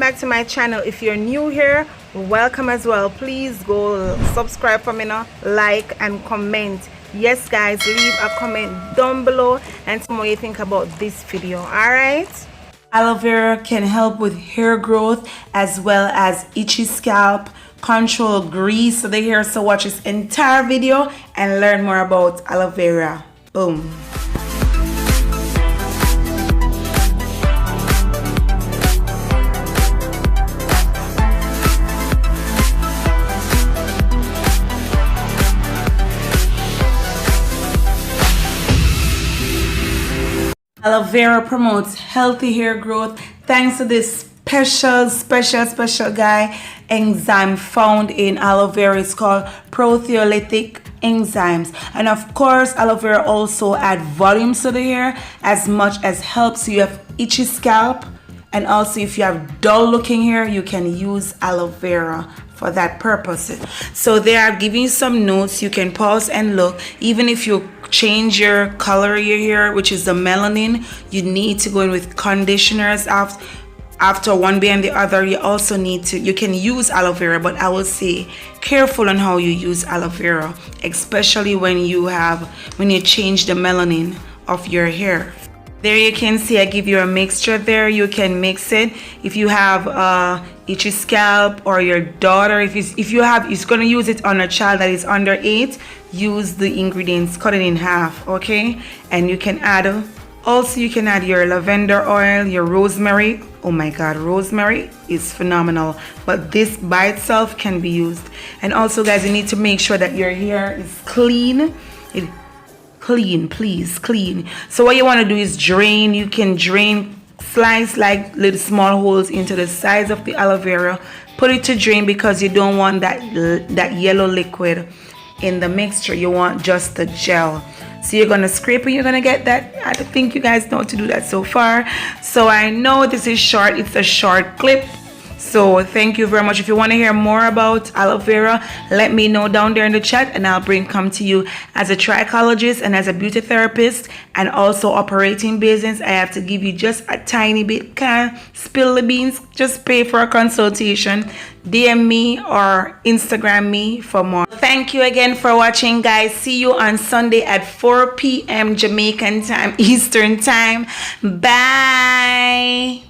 back to my channel. If you're new here, welcome as well. Please go subscribe for me now, like and comment. Yes guys, leave a comment down below and tell me what you think about this video. All right, aloe vera can help with hair growth as well as itchy scalp, control grease of the hair. So watch this entire video and learn more about aloe vera. Boom. Aloe vera promotes healthy hair growth thanks to this special guy enzyme found in aloe vera. It's called proteolytic enzymes, and of course aloe vera also add volume to the hair as much as helps you have itchy scalp, and also if you have dull looking hair you can use aloe vera for that purpose. So they are giving you some notes. You can pause and look. Even if you change your color of your hair, which is the melanin, you need to go in with conditioners after one day and the other. You also need to, you can use aloe vera, but I will say careful on how you use aloe vera, especially when you change the melanin of your hair. There you can see I give you a mixture there. You can mix it if you have itchy scalp, or your daughter, if you have, it's going to use it on a child that is under 8. Use the ingredients, cut it in half, okay? And you can add, also you can add your lavender oil, your rosemary. Oh my god, rosemary is phenomenal, but this by itself can be used. And also guys, you need to make sure that your hair is clean. Clean, please, clean. So what you want to do is drain. You can drain, slice like little small holes into the sides of the aloe vera, put it to drain, because you don't want that yellow liquid in the mixture. You want just the gel. So you're gonna scrape and you're gonna get that. I think you guys know how to do that so far. So I know this is short, it's a short clip. So thank you very much. If you want to hear more about aloe vera, let me know down there in the chat, and I'll come to you. As a trichologist and as a beauty therapist and also operating business, I have to give you just a tiny bit. Can't spill the beans, just pay for a consultation. DM me or Instagram me for more. Thank you again for watching guys. See you on Sunday at 4 p.m. Jamaican time, Eastern time. Bye.